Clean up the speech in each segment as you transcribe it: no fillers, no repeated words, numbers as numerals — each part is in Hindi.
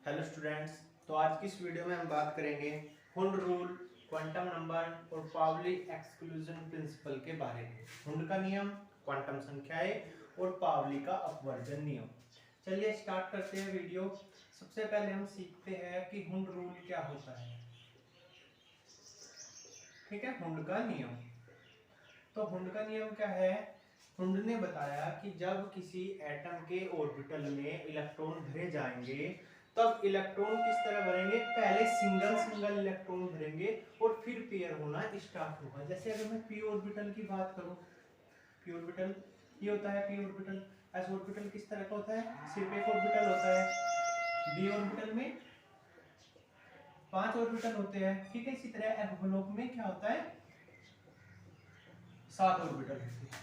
Hello students. तो आज की इस वीडियो में हम बात करेंगे हुंड रूल, क्वांटम नंबर और पाउली एक्सक्लूजन प्रिंसिपल के बारे में। हुंड का नियम, क्वांटम संख्याएं और पाउली का अपवर्जन नियम। चलिए स्टार्ट करते हैं वीडियो। सबसे पहले हम सीखते हैं कि हुंड रूल क्या होता है। ठीक है, हुंड का नियम। तो हुंड का नियम क्या है? हुंड ने बताया कि जब किसी एटम के ऑर्बिटल में इलेक्ट्रॉन भरे जाएंगे तब इलेक्ट्रॉन किस तरह भरेंगे? पहले सिंगल सिंगल इलेक्ट्रॉन भरेंगे और फिर पेयर होना स्टार्ट होगा। जैसे अगर मैं पी ऑर्बिटल की बात करूं, पी ऑर्बिटल ये होता है पी ऑर्बिटल। एस ऑर्बिटल किस तरह का होता है? सिर्फ एक ऑर्बिटल होता है। डी ऑर्बिटल में 5 ऑर्बिटल होते हैं। ठीक है, इसी तरह एफ ब्लॉक में क्या होता है? 7 ऑर्बिटल होते हैं।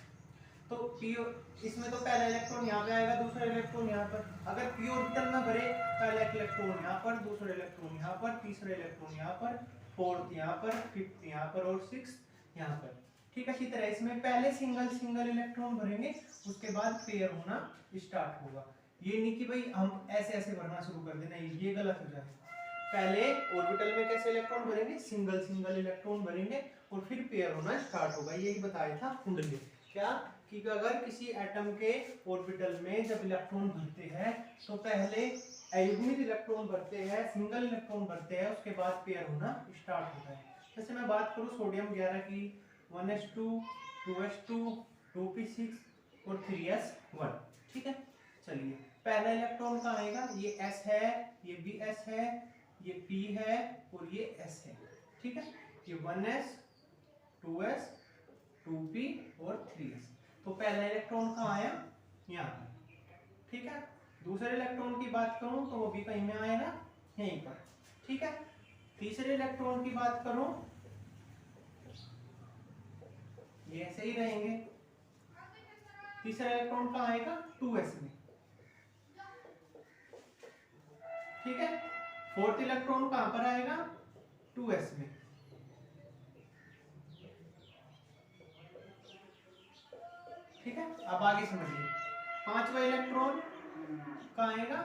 तो पी इसमें तो पहला इलेक्ट्रॉन यहाँ पे आएगा, दूसरा इलेक्ट्रॉन यहाँ पर। अगर पी ऑर्बिटल में भरे, पहला इलेक्ट्रॉन यहाँ पर, दूसरा इलेक्ट्रॉन यहाँ पर, तीसरा इलेक्ट्रॉन यहाँ पर, फोर्थ यहाँ पर, फिफ्थ यहाँ पर और सिक्स्थ यहाँ पर। ठीक है, इसी तरह इसमें पहले सिंगल सिंगल इलेक्ट्रॉन भरेंगे, उसके बाद पेयर होना स्टार्ट होगा। ये नहीं कि भाई हम ऐसे ऐसे भरना शुरू कर देना, ये गलत हो जाएगा। पहले ऑर्बिटल में कैसे इलेक्ट्रॉन भरेंगे? सिंगल सिंगल इलेक्ट्रॉन भरेंगे और फिर पेयर होना स्टार्ट होगा। यही बताया था हुंड ने। क्या कि अगर किसी एटम के ऑर्बिटल में जब इलेक्ट्रॉन भरते हैं तो पहले अयुग्मित इलेक्ट्रॉन भरते हैं, सिंगल इलेक्ट्रॉन भरते हैं, उसके बाद पेयर होना स्टार्ट होता है। जैसे मैं बात करूं सोडियम 11 की, 1s2 2s2 2p6 और 3s1। ठीक है, चलिए पहला इलेक्ट्रॉन कहाँ आएगा? ये s है, ये भी s है, ये p है और ये s है। ठीक है, ये 1s 2s 2p और 3s। तो पहला इलेक्ट्रॉन कहाँ आया? यहाँ पर। ठीक है, दूसरे इलेक्ट्रॉन की बात करूं तो वो भी कहीं में आएगा, यहीं पर। ठीक है, तीसरे इलेक्ट्रॉन की बात करूं, ये ऐसे ही रहेंगे। तीसरा इलेक्ट्रॉन कहाँ आएगा? 2s में। ठीक है, फोर्थ इलेक्ट्रॉन कहां पर आएगा? 2s में। ठीक है, अब आगे समझिए। पांचवा इलेक्ट्रॉन कहां आएगा?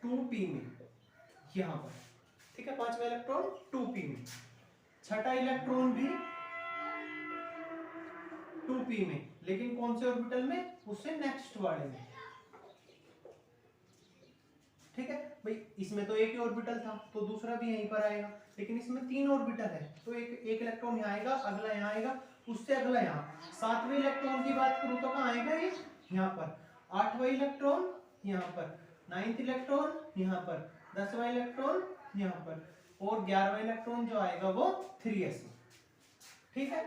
2p में, यहां पर। ठीक है, पांचवा इलेक्ट्रॉन 2p में। छठा इलेक्ट्रॉन भी 2p में, लेकिन कौन से ऑर्बिटल में? उससे नेक्स्ट वाले में। ठीक है भाई, इसमें तो एक ही ऑर्बिटल था तो दूसरा भी यहीं पर आएगा, लेकिन इसमें 3 ऑर्बिटल है तो एक इलेक्ट्रॉन यहाँ आएगा, अगला यहाँ आएगा, उससे अगला यहाँ। सातवें इलेक्ट्रॉन की बात करूं तो कहाँ आएगा? ये यहाँ पर। आठवां इलेक्ट्रॉन यहाँ पर, 9th इलेक्ट्रॉन यहाँ पर, 10वां इलेक्ट्रॉन यहाँ पर और 11वां इलेक्ट्रॉन जो आएगा वो 3s। ठीक है,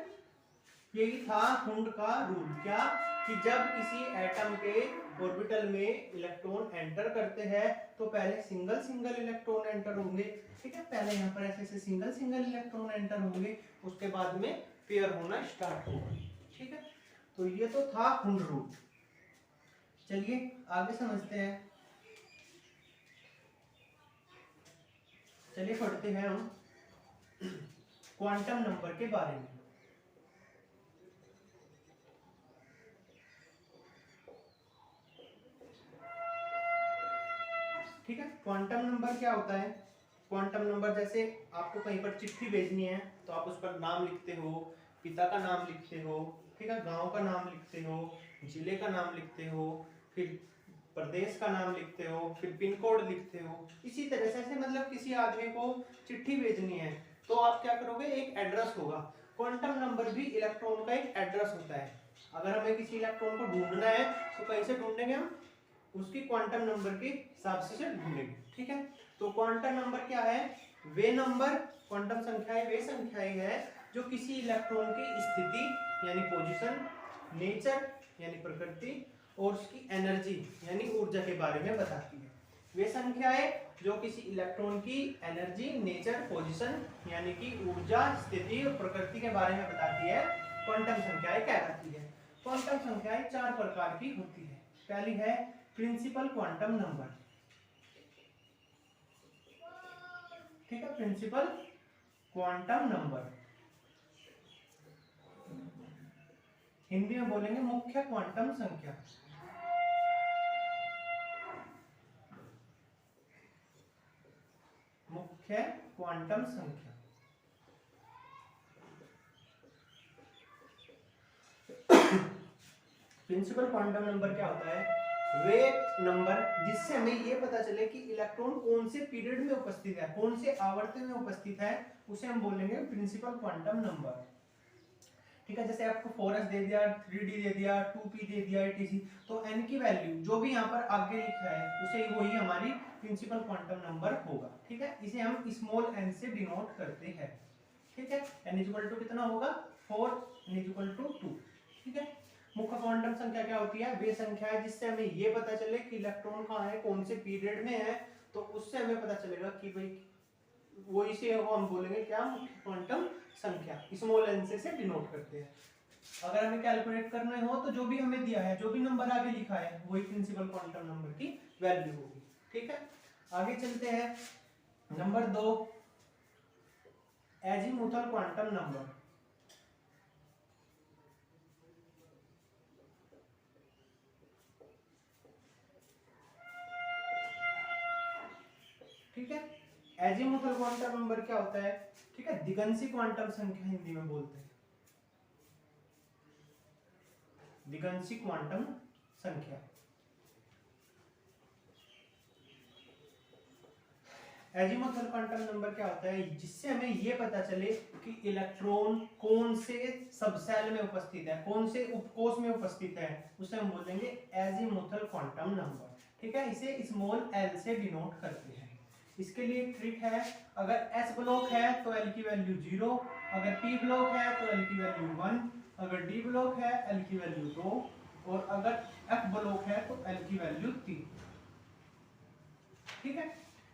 यही था हुंड का रूल। क्या कि जब किसी एटम के ऑर्बिटल में इलेक्ट्रॉन एंटर करते हैं तो पहले सिंगल सिंगल इलेक्ट्रॉन एंटर होंगे। ठीक है, पहले यहाँ पर ऐसे ऐसे सिंगल सिंगल इलेक्ट्रॉन एंटर होंगे, उसके बाद में पेयर होना स्टार्ट होगा। ठीक है, तो ये तो था हुंड रूल। चलिए आगे समझते हैं। चलिए पढ़ते हैं हम क्वांटम नंबर के बारे में। ठीक है, क्वांटम नंबर क्या होता है? क्वांटम नंबर, जैसे आपको कहीं पर चिट्ठी भेजनी है तो आप उस पर नाम लिखते हो, पिता का नाम लिखते हो, ठीक है, गांव का नाम लिखते हो, जिले का नाम लिखते हो, फिर प्रदेश का नाम लिखते हो, फिर पिन कोड लिखते हो। इसी तरह से ऐसे मतलब किसी आदमी को चिट्ठी भेजनी है तो आप क्या करोगे? एक एड्रेस होगा। क्वांटम नंबर भी इलेक्ट्रॉन का एक एड्रेस होता है। अगर हमें किसी इलेक्ट्रॉन को ढूंढना है तो कैसे से ढूंढेंगे हम? उसकी क्वांटम नंबर के हिसाब से ढूंढेंगे। ठीक है, तो क्वांटम नंबर क्या है? वे नंबर, क्वांटम संख्याएं वे संख्याएं हैं जो किसी इलेक्ट्रॉन की स्थिति यानी पोजीशन, नेचर यानी प्रकृति और उसकी एनर्जी यानी ऊर्जा के बारे में बताती है। वे संख्याएं जो किसी इलेक्ट्रॉन की एनर्जी, नेचर, पोजीशन यानी कि ऊर्जा, स्थिति और प्रकृति के बारे में बताती है, क्वांटम संख्याएं कहलाती है। क्वांटम संख्याएं 4 प्रकार की होती है। पहली है प्रिंसिपल क्वांटम नंबर। ठीक है, प्रिंसिपल क्वांटम नंबर, हिंदी में बोलेंगे मुख्य क्वांटम संख्या। मुख्य क्वांटम संख्या। प्रिंसिपल क्वांटम नंबर क्या होता है? वे नंबर जिससे हमें ये पता चले कि इलेक्ट्रॉन कौन से पीरियड में उपस्थित है, कौन से आवर्त में उपस्थित है, उसे हम बोलेंगे प्रिंसिपल क्वांटम नंबर। ठीक है, जैसे आपको 4s दे दिया, 3d दे दिया, 2p दे दिया, etc, तो n की वैल्यू जो भी यहाँ पर आगे लिखा है उसे वही हमारी प्रिंसिपल क्वांटम नंबर होगा। ठीक है, इसे हम स्मॉल n से डिनोट करते हैं। ठीक है, n इक्वल टू कितना होगा? 4, n इक्वल टू 2। ठीक है, मुख्य क्वांटम संख्या क्या होती है? वे संख्या है जिससे हमें ये पता चले कि इलेक्ट्रॉन कहाँ है, कौन से पीरियड में है, तो उससे हमें पता चलेगा कि भाई वो इसे हम बोलेंगे क्या? मुख्य क्वांटम संख्या। स्मॉल n से डिनोट करते हैं। अगर हमें कैलकुलेट करना हो तो जो भी हमें दिया है, जो भी नंबर आगे लिखा है, वही प्रिंसिपल क्वांटम नंबर की वैल्यू होगी। ठीक है, आगे चलते हैं। Number 2, azimuthal quantum number. ठीक है, एजीमुथल क्वांटम नंबर क्या होता है? ठीक है, दिगंशी क्वांटम संख्या हिंदी में बोलते हैं, दिगंशी क्वांटम संख्या। एजीमुथल क्वांटम नंबर क्या होता है? जिससे हमें ये पता चले कि इलेक्ट्रॉन कौन से सबसेल में उपस्थित है, कौन से उपकोष में उपस्थित है, उसे हम बोलेंगे एजीमुथल क्वांटम नंबर। ठीक है, इसे स्मॉल l से डिनोट करते हैं। इसके लिए एक ट्रिक है, अगर s ब्लॉक है तो l की वैल्यू 0, अगर p ब्लॉक है तो l की वैल्यू 1, अगर d ब्लॉक है l की वैल्यू 2, और अगर f ब्लॉक है तो l की वैल्यू 3। ठीक है,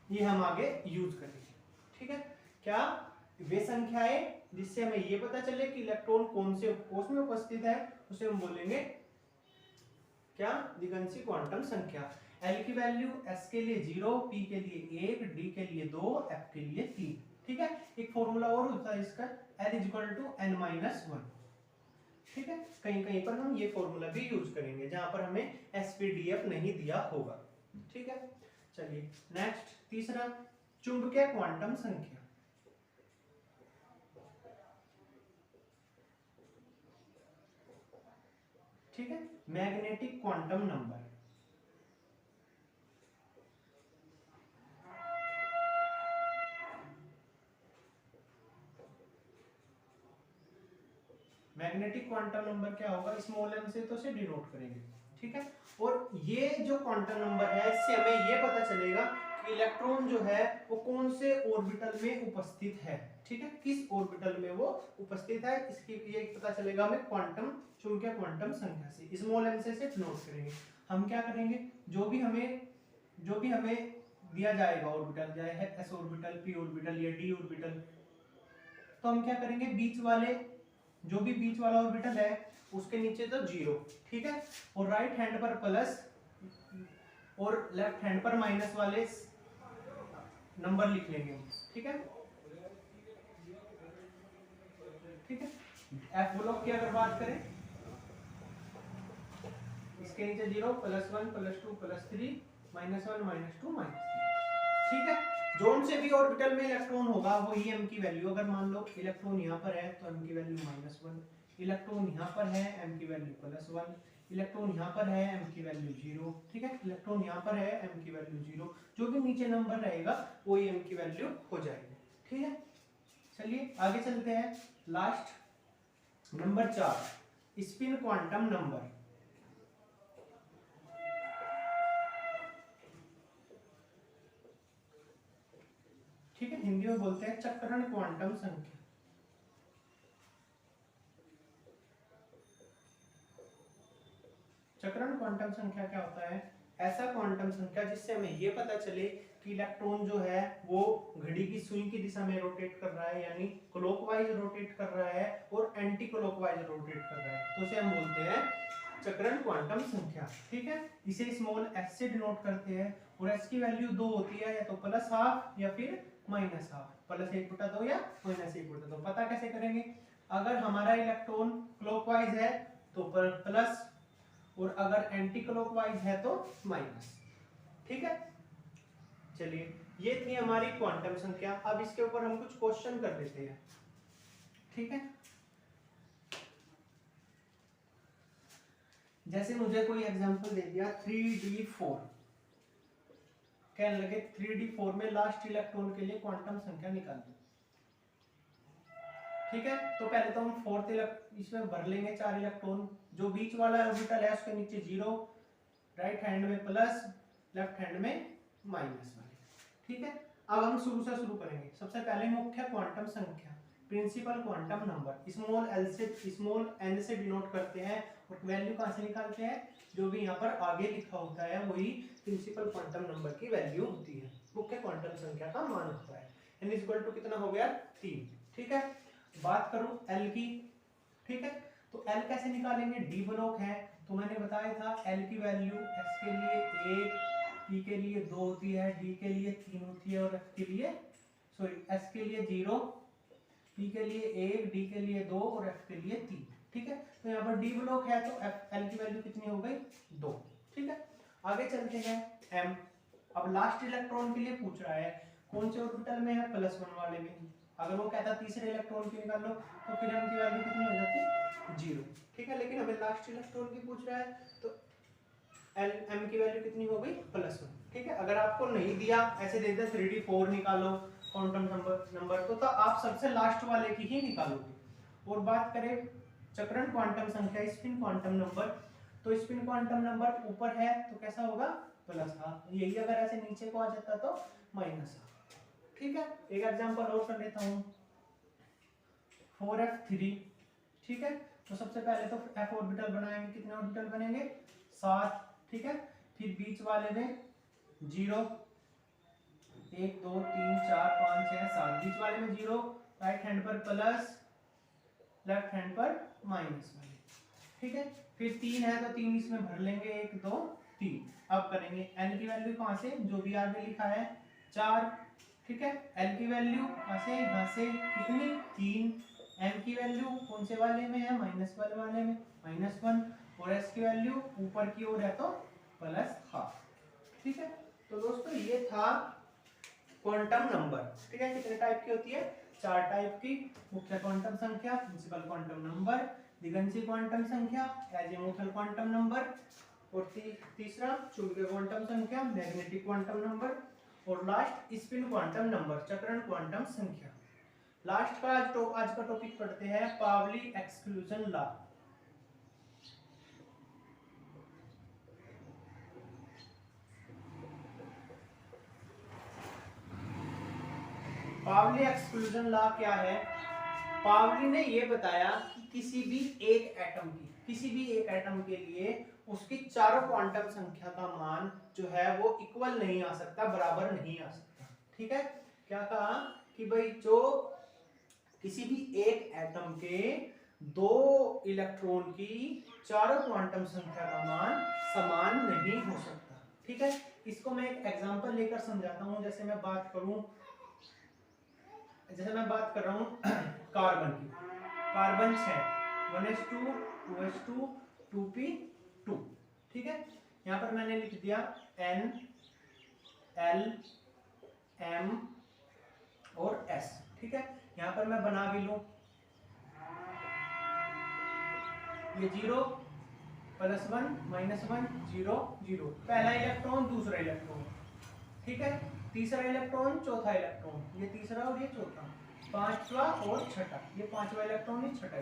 ये हम आगे यूज करेंगे। ठीक है, क्या? वे संख्याएं जिससे हमें ये पता चले कि इलेक्ट्रॉन कौन से उपकोष में उपस्थित है, उसे हम बोलेंगे क्या? दिगंशी क्वांटम संख्या। L की वैल्यू S के लिए 0, P के लिए 1, D के लिए 2, F के लिए 3। ठीक है, एक फॉर्मूला और होता है इसका, L = n-1। ठीक है, कहीं कहीं पर हम ये फॉर्मूला भी यूज करेंगे जहां पर हमें SPDF नहीं दिया होगा। ठीक है, चलिए नेक्स्ट, तीसरा, चुंबकीय क्वांटम संख्या। ठीक है, magnetic quantum number. Magnetic quantum number क्या होगा? स्मॉल m से तो से डिनोट करेंगे। ठीक है, और ये जो क्वांटम नंबर है, इससे हमें ये पता चलेगा कि इलेक्ट्रॉन जो है वो कौन से ऑर्बिटल में उपस्थित है। ठीक है, किस ऑर्बिटल में वो उपस्थित है, इसकी ये पता चलेगा हमें क्वांटम, चुंबकीय क्वांटम संख्या से। स्मॉल m से डिनोट करेंगे। हम क्या करेंगे, जो भी हमें दिया जाएगा ऑर्बिटल, चाहे s ऑर्बिटल, p ऑर्बिटल या d ऑर्बिटल, तो हम क्या करेंगे, बीच वाले, जो भी बीच वाला ऑर्बिटल है उसके नीचे तो 0। ठीक है, और राइट हैंड पर प्लस और लेफ्ट हैंड पर माइनस वाले नंबर लिख लेंगे। ठीक है, ठीक है, एफ ब्लॉक की अगर बात करें, इसके नीचे 0, +1, +2, +3, -1, -2, -3। ठीक है, जोन से भी ऑर्बिटल में इलेक्ट्रॉन होगा वही m की वैल्यू, अगर मान लो इलेक्ट्रॉन यहाँ पर है तो m की वैल्यू -1, इलेक्ट्रॉन यहाँ पर है m की वैल्यू +1, इलेक्ट्रॉन यहाँ पर है m की वैल्यू 0। ठीक है, इलेक्ट्रॉन यहाँ पर है m की वैल्यू 0, जो भी नीचे नंबर रहेगा वही m की वैल्यू हो जाएगी। ठीक है, चलिए आगे चलते हैं। Last number 4, spin quantum number. ठीक है, हिंदी में बोलते हैं चक्रण क्वांटम संख्या। चक्रण क्वांटम संख्या क्या होता है? ऐसा क्वांटम संख्या जिससे हमें ये पता चले कि इलेक्ट्रॉन जो है वो घड़ी की सुई की दिशा में रोटेट कर रहा है, यानी क्लॉकवाइज रोटेट कर रहा है और एंटी क्लॉकवाइज रोटेट कर रहा है, तो उसे हम बोलते हैं चक्रण क्वांटम संख्या। ठीक है, इसे स्मॉल s से डिनोट करते हैं, और s की वैल्यू 2 होती है, या तो +12 या फिर -12, +1/2 या -1/2। पता कैसे करेंगे? अगर हमारा इलेक्ट्रॉन क्लॉकवाइज है तो प्लस, और अगर एंटी क्लॉकवाइज है तो माइनस। ठीक है, चलिए ये थी हमारी क्वांटम संख्या। अब इसके ऊपर हम कुछ क्वेश्चन कर देते हैं, ठीक है। जैसे मुझे कोई एग्जांपल दे दिया 3d4, कहने लगे 3d4 में लास्ट इलेक्ट्रॉन के लिए क्वांटम संख्या निकाल दो, ठीक है। तो पहले तो हम फोर्थ इसमें भर लेंगे 4 इलेक्ट्रॉन, जो बीच वाला ऑर्बिटल है उसके नीचे 0, राइट हैंड में प्लस, लेफ्ट हैंड में माइनस वाले, ठीक है। अब हम शुरू से शुरू करेंगे। सबसे पहले मुख्य क्वांटम संख्या, principal quantum number, small N से डिनोट करते हैं, और वैल्यू कहां से निकालते हैं, जो भी यहाँ पर आगे लिखा होता है वही प्रिंसिपल क्वांटम नंबर की वैल्यू होती है, मुख्य क्वांटम संख्या का मान होता है। n इक्वल टू कितना हो गया 3, ठीक है। बात करूं l की, ठीक है, तो l कैसे निकालेंगे, d ब्लॉक है, तो मैंने बताया था l की वैल्यू s के लिए 1, p के लिए 2 होती है, d के लिए 3 होती है, और f के लिए s के लिए 0, p के लिए 1, d के लिए 2 और f के लिए 3, ठीक है। तो यहाँ पर d ब्लॉक है तो l की वैल्यू कितनी हो गई 2, ठीक है। आगे चलते हैं m। अब लास्ट इलेक्ट्रॉन के लिए पूछ रहा है, कौन से ऑर्बिटल में है, +1 वाले में। अगर वो कहता तीसरे इलेक्ट्रॉन की निकाल लो तो फिर m की वैल्यू कितनी हो जाती 0, ठीक है। लेकिन हमें लास्ट इलेक्ट्रॉन की पूछ रहा है तो m की वैल्यू कितनी हो गई +1, ठीक है। अगर आपको नहीं दिया, ऐसे दे दे 3d4 निकालो क्वांटम नंबर तो आप सबसे लास्ट वाले की ही निकालोगे। और बात करें चक्रण क्वांटम संख्या, स्पिन क्वांटम नंबर, तो स्पिन क्वांटम नंबर ऊपर है तो कैसा होगा +1, यही अगर ऐसे नीचे को आ जाता तो -1, ठीक है। एक एग्जांपल और कर लेता हूं 4f3, ठीक है। तो सबसे पहले तो f ऑर्बिटल बनाएंगे, कितने ऑर्बिटल बनेंगे 7, ठीक है। फिर बीच वाले में 0, 1 2 3 4 5 6 7, बीच वाले में 0, राइट हैंड पर प्लस, लेफ्ट हैंड पर माइनस वाले, ठीक है। फिर 3 है तो 3 इसमें भर लेंगे, 1 2 3। अब करेंगे n की वैल्यू कहां से, जो भी आगे लिखा है 4, ठीक है। l की वैल्यू कहां से, यहां से कितनी 3, m की वैल्यू कौन से वाले में है, माइनस वाले में -1, और s की वैल्यू ऊपर की ओर है तो +12, ठीक है। तो दोस्तों ये था क्वांटम नंबर, ठीक है। कितने टाइप की होती है, 4 टाइप की, मुख्य क्वांटम संख्या, प्रिंसिपल क्वांटम नंबर, दिगंशी क्वांटम संख्या, एजीमुथल क्वांटम नंबर, और तीसरा चुंबकीय क्वांटम संख्या, मैग्नेटिक क्वांटम नंबर, और लास्ट स्पिन क्वांटम नंबर, चक्रण क्वांटम संख्या। लास्ट का आज का टॉपिक पढ़ते हैं पावली एक्सक्लूजन लॉ। पावली एक्सक्लूजन लॉ क्या है, पावली ने यह बताया कि किसी भी एक एटम के लिए उसकी चारों क्वांटम संख्या का मान जो है वो इक्वल नहीं आ सकता, बराबर नहीं आ सकता, ठीक है। क्या कहा कि भाई जो किसी भी एक एटम के 2 इलेक्ट्रॉन की चारों क्वांटम संख्या का मान समान नहीं हो सकता, ठीक है। इसको मैं एक एग्जांपल लेकर समझाता हूं। जैसे मैं बात कर रहा हूं कार्बन की, कार्बन 6, 1s2 2s2 2p2, ठीक है। यहां पर मैंने लिख दिया n l m और s, ठीक है। यहां पर मैं बना भी लूं, ये 0 +1 -1 0 0, पहला इलेक्ट्रॉन दूसरा इलेक्ट्रॉन, ठीक है। तीसरा इलेक्ट्रॉन चौथा इलेक्ट्रॉन, ये तीसरा और ये चौथा, पांचवा और छठा, ये पांचवा इलेक्ट्रॉन ये छठा,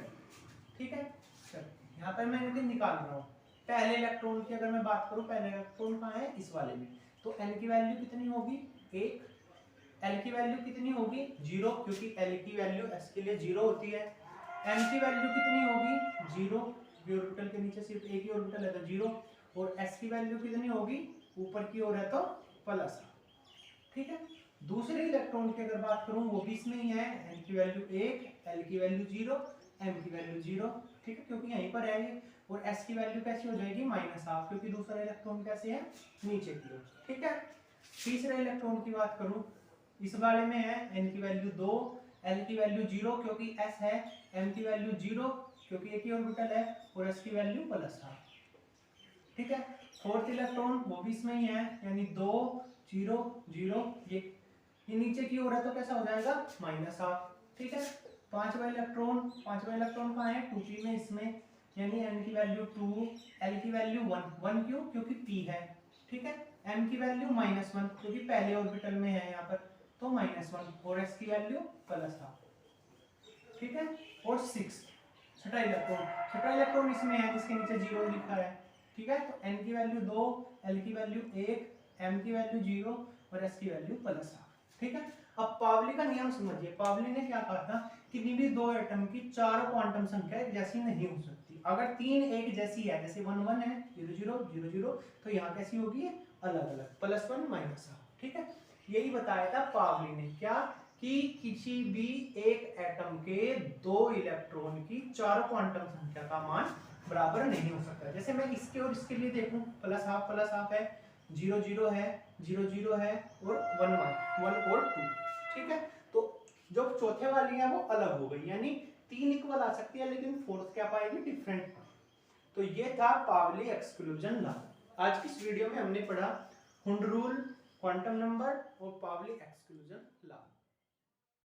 ठीक है। चलो यहाँ पर मैं इनको निकाल रहा हूँ। पहले इलेक्ट्रॉन की अगर मैं बात करूँ, पहले इलेक्ट्रॉन कहाँ है, इस वाले में, तो n की वैल्यू कितनी होगी 1, l की वैल्यू कितनी होगी 0, क्योंकि l की वैल्यू s के लिए 0 होती है। m की वैल्यू कितनी होगी 0, ऑर्बिटल के नीचे सिर्फ एक ही ऑर्बिटल है तो 0, और s की वैल्यू कितनी होगी, ऊपर की ओर है तो प्लस, ठीक है। दूसरे इलेक्ट्रॉन की अगर बात करूं, वो भी इसमें ही है, n की वैल्यू 1, l की वैल्यू 0, m की वैल्यू 0, ठीक है, क्योंकि यहीं पर है ये। और s की वैल्यू कैसी हो जाएगी -1/2, क्योंकि दूसरा इलेक्ट्रॉन कैसे है, नीचे की ओर, ठीक है। तीसरे इलेक्ट्रॉन की बात करूं, इस वाले में है n की वैल्यू 2, l की वैल्यू 0 क्योंकि s है, m की वैल्यू 0 क्योंकि एक ही ऑर्बिटल है, और s की वैल्यू +1/2, ठीक है। फोर्थ इलेक्ट्रॉन वो भी इसमें ही है, यानी 2 0 0, ये नीचे की ओर है तो कैसा हो जाएगा -हाफ। ठीक है, पांचवा इलेक्ट्रॉन कहाँ है 2p में, इसमें, यानी n की वैल्यू 2, l की वैल्यू 1 क्यों, क्योंकि p है। ठीक है, m की वैल्यू -1 क्योंकि पहले ऑर्बिटल में है यहाँ पर, तो -1, और s की वैल्यू +हाफ। ठीक है, और 6 छठा इलेक्ट्रॉन इसमें है जिसके नीचे 0 लिखा है। ठीक है, तो n की वैल्यू 2, l की वैल्यू 1, m की वैल्यू 0 और s की वैल्यू +हाफ। ठीक है, अब पावली का नियम समझिए। पावली ने क्या कहा था, किसी भी दो एटम की चारों क्वांटम संख्या एक जैसी नहीं हो सकती। अगर तीन एक जैसी है, जैसे 1 1 है, 0 0 0 0, तो यहाँ कैसी होगी, अलग अलग, +1 -हाफ। ठीक है, यही बताया था पावली ने, क्या कि किसी भी एक एटम के दो इलेक्ट्रॉन की चार क्वांटम संख्या का मान बराबर नहीं हो सकता। जैसे मैं इसके और इसके लिए देखूं, +हाफ है, 0 0 है, 0 0 है, और 1 और 2। ठीक है, तो जो चौथे वाली है वो अलग हो गई, यानी 3 इक्वल आ सकती है, लेकिन फोर्थ क्या पाएगी, डिफरेंट। तो ये था पावली एक्सक्लूजन लॉ। आज की इस वीडियो में हमने पढ़ा हुंड रूल, क्वांटम नंबर और पावली एक्सक्लूजन लॉ।